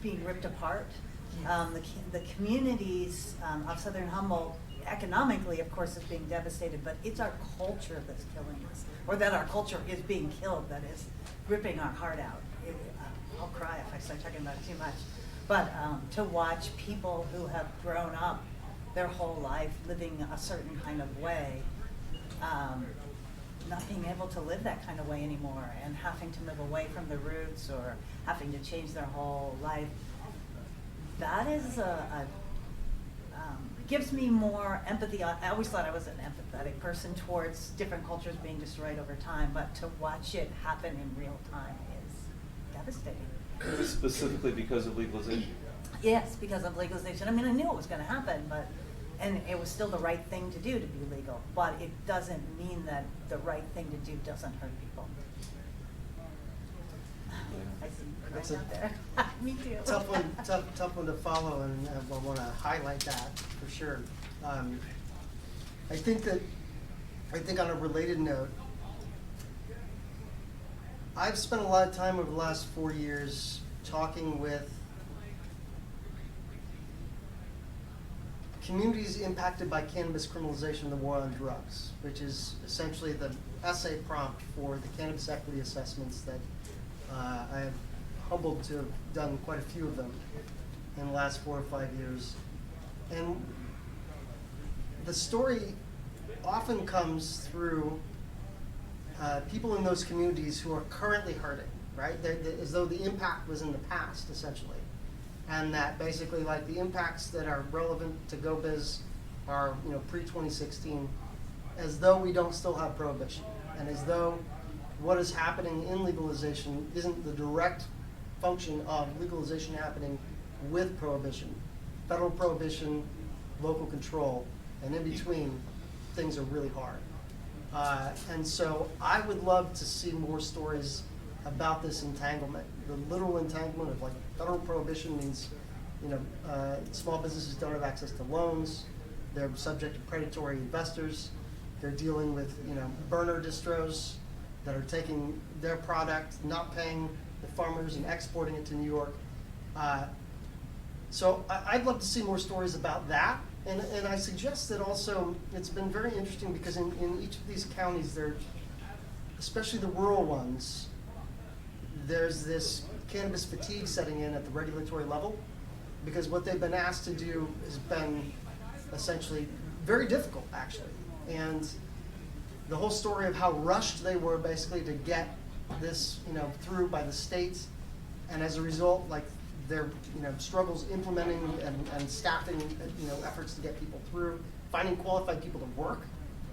being ripped apart. The communities of Southern Humboldt, economically, of course, is being devastated, but it's our culture that's killing us, or that our culture is being killed, that is ripping our heart out. I'll cry if I start talking about it too much. But to watch people who have grown up their whole life living a certain kind of way, not being able to live that kind of way anymore, and having to move away from the roots or having to change their whole life, that is gives me more empathy. I always thought I was an empathetic person towards different cultures being destroyed over time, but to watch it happen in real time is devastating. Specifically because of legalization? Yes, because of legalization. I mean, I knew it was going to happen, and it was still the right thing to do to be legal, but it doesn't mean that the right thing to do doesn't hurt people. I see you That's crying out there. Me too. Tough one to follow, and I want to highlight that for sure. I think on a related note, I've spent a lot of time over the last 4 years talking with communities impacted by cannabis criminalization and the war on drugs, which is essentially the essay prompt for the cannabis equity assessments that I have humbled to have done quite a few of them in the last 4 or 5 years. And the story often comes through people in those communities who are currently hurting, right? As though the impact was in the past, essentially. And that basically, like, the impacts that are relevant to GoBiz are, pre-2016, as though we don't still have prohibition, and as though what is happening in legalization isn't the direct function of legalization happening with prohibition. Federal prohibition, local control, and in between, things are really hard. And so I would love to see more stories about this entanglement. The literal entanglement of, like, federal prohibition means, small businesses don't have access to loans. They're subject to predatory investors. They're dealing with, burner distros that are taking their product, not paying the farmers and exporting it to New York. So I'd love to see more stories about that. And I suggest that also, it's been very interesting because in each of these counties, especially the rural ones, there's this cannabis fatigue setting in at the regulatory level, because what they've been asked to do has been essentially very difficult, actually. And the whole story of how rushed they were basically to get this, through by the states, and as a result, like, their struggles implementing and staffing efforts to get people through, finding qualified people to work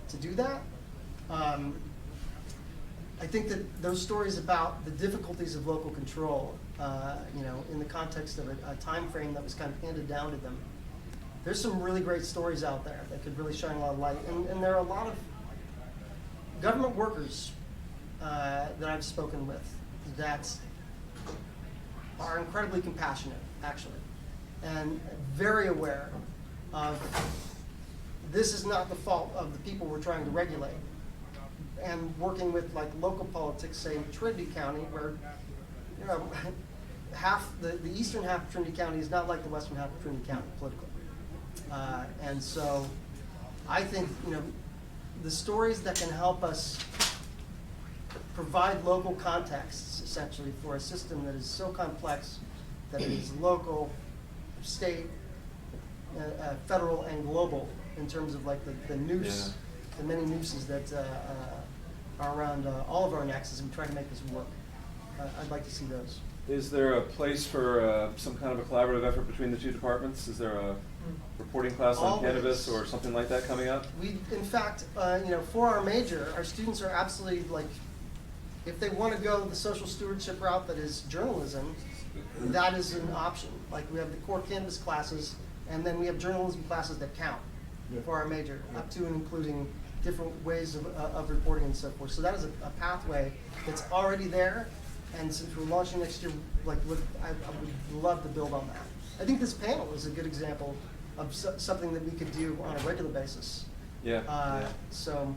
to do that. I think that those stories about the difficulties of local control, in the context of a time frame that was kind of handed down to them, there's some really great stories out there that could really shine a lot of light. And there are a lot of government workers that I've spoken with that are incredibly compassionate, actually, and very aware of this is not the fault of the people we're trying to regulate. And working with like local politics, say in Trinity County, where half the eastern half of Trinity County is not like the western half of Trinity County politically. And so I think the stories that can help us provide local contexts essentially for a system that is so complex that it is local, state, federal, and global in terms of like the noose, the many nooses that are around all of our necks as we try to make this work. I'd like to see those. Is there a place for some kind of a collaborative effort between the two departments? Is there a reporting class on Always. cannabis or something like that coming up? We, in fact, for our major, our students are absolutely like, if they want to go the social stewardship route that is journalism, that is an option. Like we have the core cannabis classes, and then we have journalism classes that count for our major, up to and including different ways of reporting and so forth. So that is a pathway that's already there, and since we're launching next year, like I would love to build on that. I think this panel is a good example of something that we could do on a regular basis. So,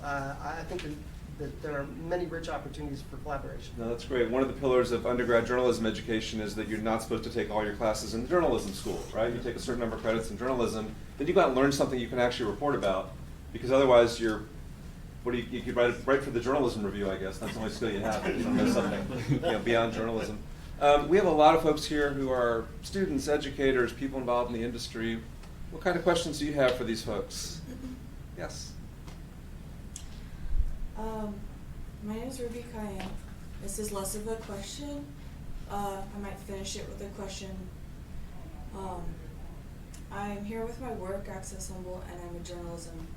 I think that there are many rich opportunities for collaboration. No, that's great. One of the pillars of undergrad journalism education is that you're not supposed to take all your classes in journalism school, right? You take a certain number of credits in journalism, then you go out and learn something you can actually report about, because otherwise you could write for the journalism review, I guess. That's the only skill you have. You don't know something beyond journalism. We have a lot of folks here who are students, educators, people involved in the industry. What kind of questions do you have for these folks? Yes. My name is Ruby Cayenne. This is less of a question. I might finish it with a question. I'm here with my work, Access Humboldt, and I'm a journalism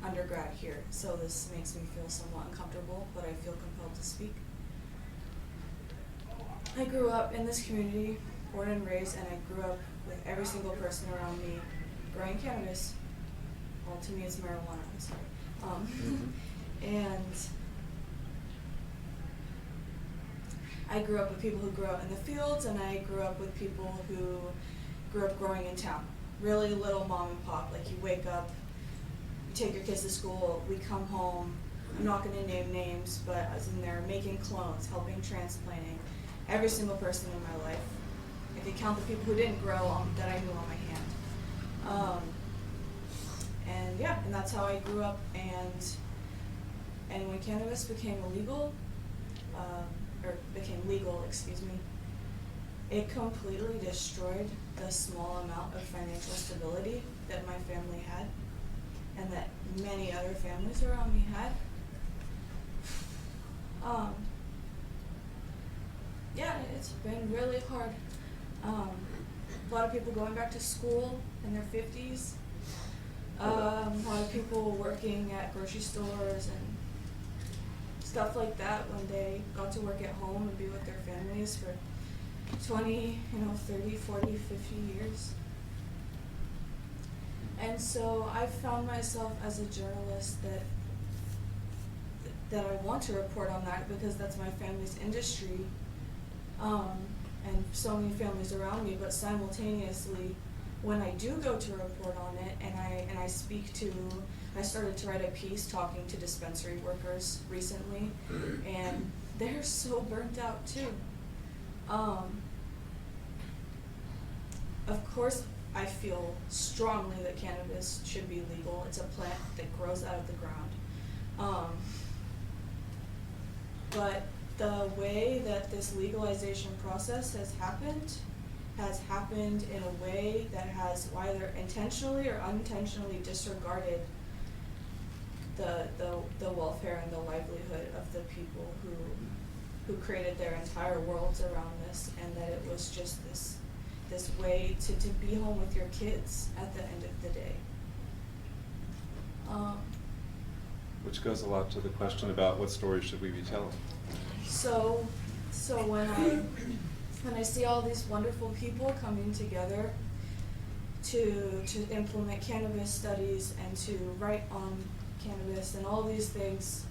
undergrad here. So this makes me feel somewhat uncomfortable, but I feel compelled to speak. I grew up in this community, born and raised, and I grew up with every single person around me growing cannabis. Well, to me it's marijuana, I'm sorry. And I grew up with people who grew up in the fields, and I grew up with people who grew up growing in town. Really little mom and pop, like you wake up, you take your kids to school, we come home, I'm not gonna name names, but I was in there making clones, helping transplanting, every single person in my life. I could count the people who didn't grow that I knew on my hand. And that's how I grew up, and when cannabis became illegal, or became legal, excuse me, it completely destroyed the small amount of financial stability that my family had and that many other families around me had. It's been really hard. A lot of people going back to school in their 50s. A lot of people working at grocery stores and stuff like that when they got to work at home and be with their families for 20, 30, 40, 50 years. And so I found myself as a journalist that I want to report on that because that's my family's industry, and so many families around me, but simultaneously when I do go to report on it and I started to write a piece talking to dispensary workers recently, and they're so burnt out too. Of course, I feel strongly that cannabis should be legal. It's a plant that grows out of the ground. But the way that this legalization process has happened in a way that has either intentionally or unintentionally disregarded the welfare and the livelihood of the people who created their entire worlds around this, and that it was just this way to be home with your kids at the end of the day. Which goes a lot to the question about what stories should we be telling. So when I see all these wonderful people coming together to implement cannabis studies and to write on cannabis, and all these things,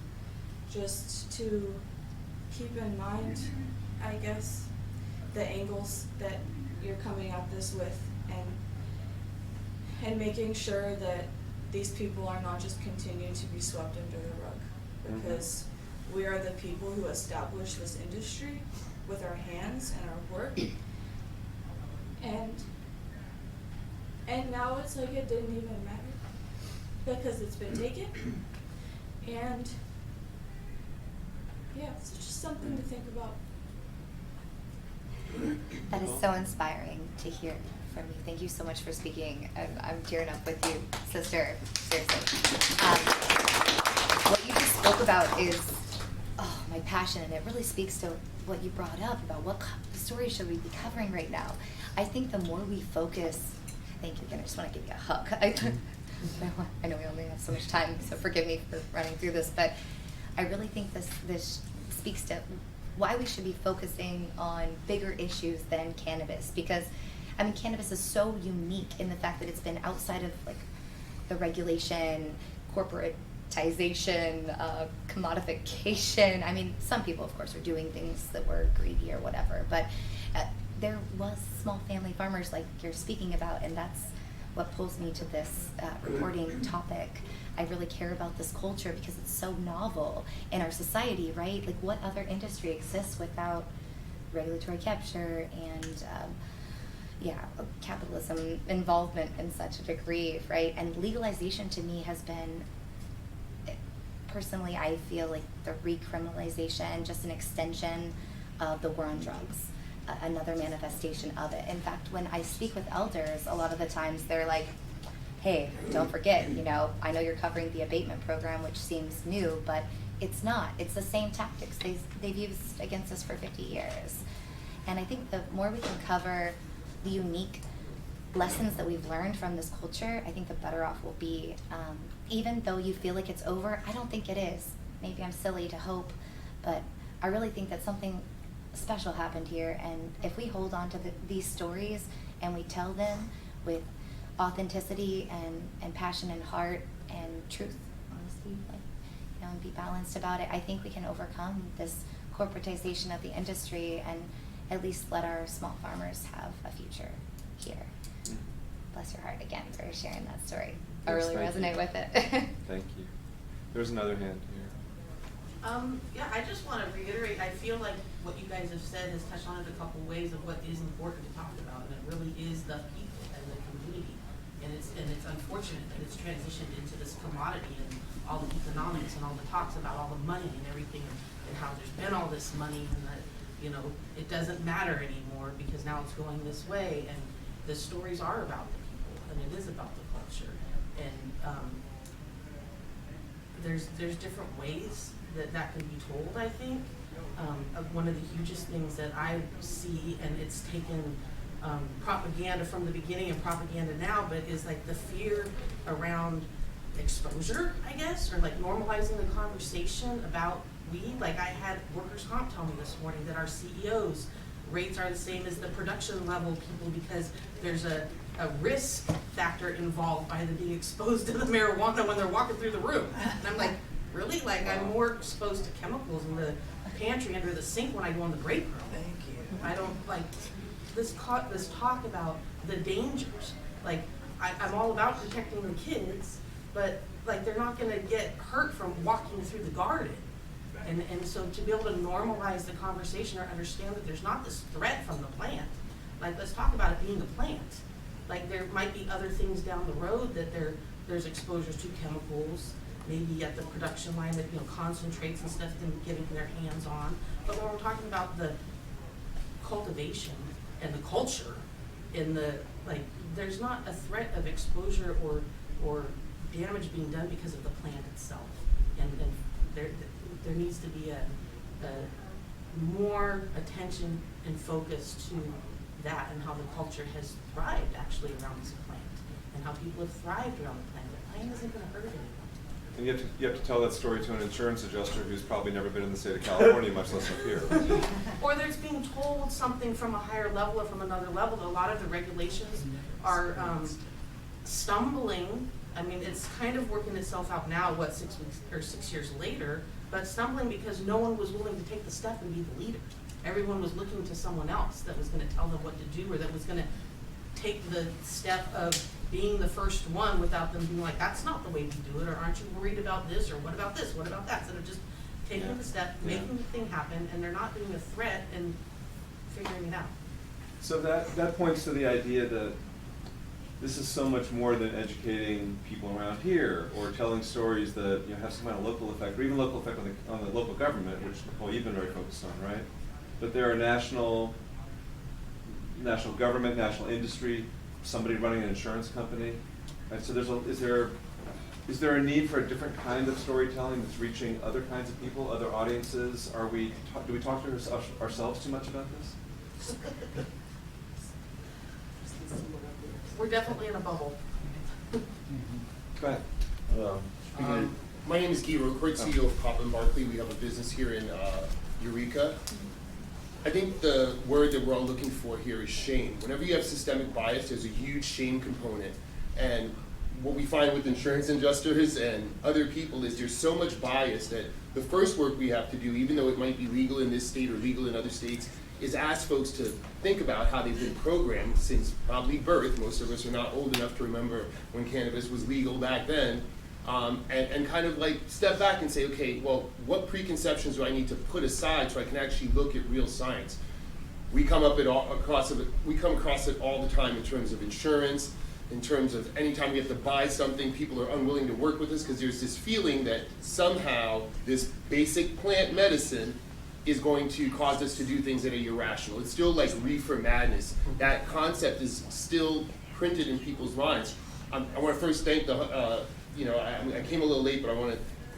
just to keep in mind, I guess, the angles that you're coming at this with, and making sure that these people are not just continuing to be swept under the rug, because we are the people who established this industry with our hands and our work, and now it's like it didn't even matter because it's been taken, and yeah, it's just something to think about. That is so inspiring to hear from you. Thank you so much for speaking. I'm tearing up with you, sister. Seriously. What you just spoke about is my passion, and it really speaks to what you brought up about what story should we be covering right now. I think the more we focus, thank you again, I just want to give you a hug. I know we only have so much time, so forgive me for running through this, but I really think this speaks to why we should be focusing on bigger issues than cannabis, because I mean, cannabis is so unique in the fact that it's been outside of like the regulation, corporatization, commodification. I mean, some people, of course, are doing things that were greedy or whatever, but there was small family farmers like you're speaking about, and that's what pulls me to this reporting topic. I really care about this culture because it's so novel in our society, right? Like, what other industry exists without regulatory capture and capitalism involvement in such a degree, right? And legalization to me has been, personally, I feel like the recriminalization, just an extension of the war on drugs, another manifestation of it. In fact, when I speak with elders, a lot of the times they're like, hey, don't forget, I know you're covering the abatement program, which seems new, but it's not. It's the same tactics they've used against us for 50 years. And I think the more we can cover the unique lessons that we've learned from this culture, I think the better off we'll be. Even though you feel like it's over, I don't think it is. Maybe I'm silly to hope, but I really think that something special happened here, and if we hold on to these stories and we tell them with authenticity and passion and heart and truth, honesty, and be balanced about it, I think we can overcome this corporatization of the industry and at least let our small farmers have a future here. Bless your heart again for sharing that story. I really resonate with it. Thank you. There's another hand here. Yeah, I just want to reiterate, I feel like what you guys have said has touched on it a couple ways of what is important to talk about, and it really is the people and the community. And it's unfortunate that it's transitioned into this commodity and all the economics and all the talks about all the money and everything, and how there's been all this money and that, it doesn't matter anymore because now it's going this way, and the stories are about the people and it is about the culture. And there's different ways that can be told, I think. One of the hugest things that I see, and it's taken propaganda from the beginning and propaganda now, but is like the fear around exposure, I guess, or like normalizing the conversation about weed. Like, I had workers' comp tell me this morning that our CEOs rates are the same as the production level people because there's a risk factor involved by them being exposed to the marijuana when they're walking through the room. And I'm like, really? Like, I'm more exposed to chemicals in the pantry under the sink when I go in the break room. Thank you. I don't like this talk about the dangers. Like, I'm all about protecting the kids, but like, they're not gonna get hurt from walking through the garden. And so to be able to normalize the conversation or understand that there's not this threat from the plant. Like, let's talk about it being a plant. Like, there might be other things down the road that there's exposures to chemicals, maybe at the production line that, concentrates and stuff and getting their hands on. But when we're talking about the cultivation and the culture in there's not a threat of exposure or damage being done because of the plant itself. And there needs to be a more attention and focus to that and how the culture has thrived actually around this plant and how people have thrived around the plant. The plant isn't going to hurt anyone. And you have to tell that story to an insurance adjuster who's probably never been in the state of California, much less up here. Or there's being told something from a higher level or from another level. A lot of the regulations are stumbling I mean, it's kind of working itself out now, 6 years later, but stumbling because no one was willing to take the step and be the leader. Everyone was looking to someone else that was gonna tell them what to do, or that was gonna take the step of being the first one without them being like, that's not the way we do it, or aren't you worried about this, or what about this, what about that? Instead of just taking the step, making the thing happen, and they're not being a threat and figuring it out. So that points to the idea that this is so much more than educating people around here or telling stories that have some kind of local effect, or even local effect on the local government, which Nicole, you've been very focused on, right? But there are national government, national industry, somebody running an insurance company. And so is there a need for a different kind of storytelling that's reaching other kinds of people, other audiences? Do we talk to ourselves too much about this? We're definitely in a bubble. Go ahead. My name is Guy Roquart, CEO of Pop & Barkley. We have a business here in Eureka. I think the word that we're all looking for here is shame. Whenever you have systemic bias, there's a huge shame component. And what we find with insurance adjusters and other people is there's so much bias that the first work we have to do, even though it might be legal in this state or legal in other states, is ask folks to think about how they've been programmed since probably birth. Most of us are not old enough to remember when cannabis was legal back then. And kind of like step back and say, okay, well, what preconceptions do I need to put aside so I can actually look at real science? We come across it all the time in terms of insurance, in terms of anytime we have to buy something, people are unwilling to work with us because there's this feeling that somehow this basic plant medicine is going to cause us to do things that are irrational. It's still like reefer madness. That concept is still printed in people's minds. I want to first thank I came a little late, but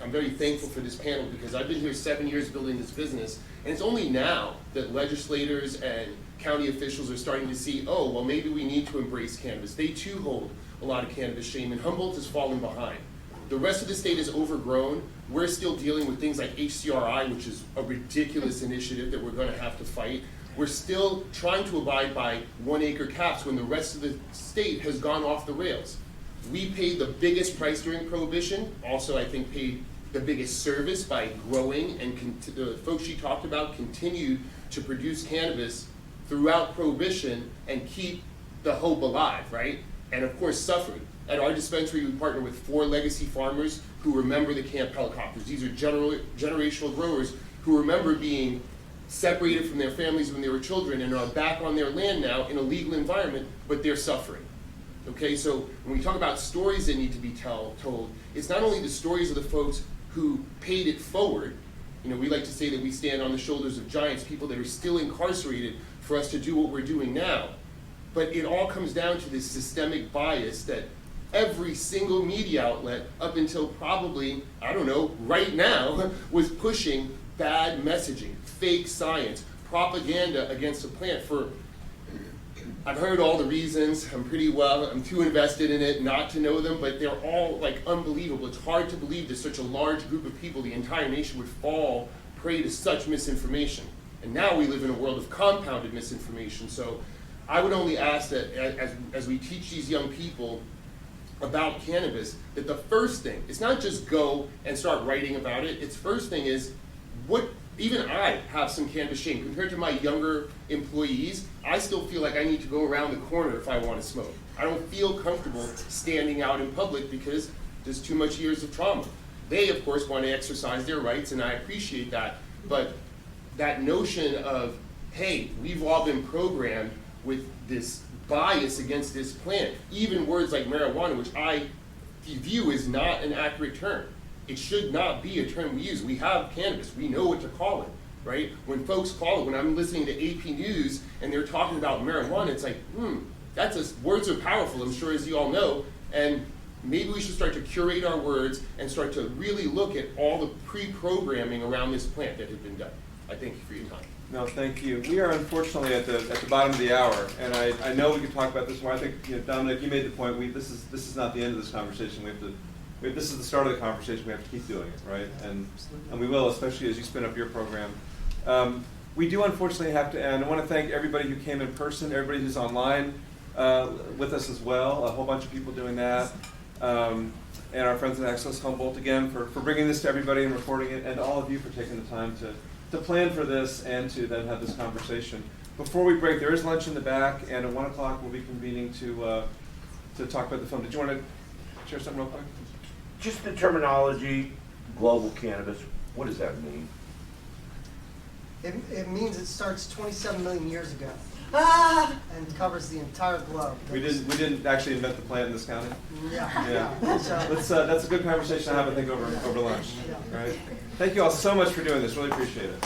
I'm very thankful for this panel because I've been here 7 years building this business, and it's only now that legislators and county officials are starting to see, oh, well, maybe we need to embrace cannabis. They too hold a lot of cannabis shame, and Humboldt has fallen behind. The rest of the state is overgrown. We're still dealing with things like HCRI, which is a ridiculous initiative that we're going to have to fight. We're still trying to abide by 1 acre caps when the rest of the state has gone off the rails. We paid the biggest price during Prohibition, also I think paid the biggest service by growing, and the folks she talked about continued to produce cannabis throughout Prohibition and keep the hope alive, right? And of course suffered. At our dispensary, we partner with 4 legacy farmers who remember the camp helicopters. These are generational growers who remember being separated from their families when they were children and are back on their land now in a legal environment, but they're suffering. Okay, so when we talk about stories that need to be told, it's not only the stories of the folks who paid it forward. We like to say that we stand on the shoulders of giants, people that are still incarcerated for us to do what we're doing now. But it all comes down to this systemic bias that every single media outlet, up until probably, I don't know, right now, was pushing bad messaging, fake science, propaganda against the plant for, I've heard all the reasons, I'm too invested in it not to know them, but they're all like unbelievable. It's hard to believe that such a large group of people, the entire nation, would fall prey to such misinformation. And now we live in a world of compounded misinformation. So I would only ask that as we teach these young people about cannabis, that the first thing, it's not just go and start writing about it, its first thing is, even I have some cannabis shame. Compared to my younger employees, I still feel like I need to go around the corner if I want to smoke. I don't feel comfortable standing out in public because there's too much years of trauma. They, of course, want to exercise their rights, and I appreciate that, but that notion of, hey, we've all been programmed with this bias against this plant, even words like marijuana, which I view as not an accurate term. It should not be a term we use. We have cannabis. We know what to call it, right? When folks call it, when I'm listening to AP News and they're talking about marijuana, it's like, words are powerful, I'm sure, as you all know, and maybe we should start to curate our words and start to really look at all the pre-programming around this plant that has been done. I thank you for your time. No, thank you. We are unfortunately at the bottom of the hour, and I know we could talk about this more. I think, Dominic, you made the point. This is not the end of this conversation. This is the start of the conversation. We have to keep doing it, right? And we will, especially as you spin up your program. We do unfortunately have to end. I want to thank everybody who came in person, everybody who's online with us as well. A whole bunch of people doing that. and our friends at Access Humboldt again for bringing this to everybody and reporting it, and all of you for taking the time to plan for this and to then have this conversation. Before we break, there is lunch in the back, and at 1 o'clock we'll be convening to talk about the film. Did you want to share something real quick? Just the terminology, global cannabis, what does that mean? It means it starts 27 million years ago and covers the entire globe. We didn't actually invent the plant in this county. Yeah. So, That's a good conversation to have, I think, over lunch. Yeah. Right? Thank you all so much for doing this. Really appreciate it.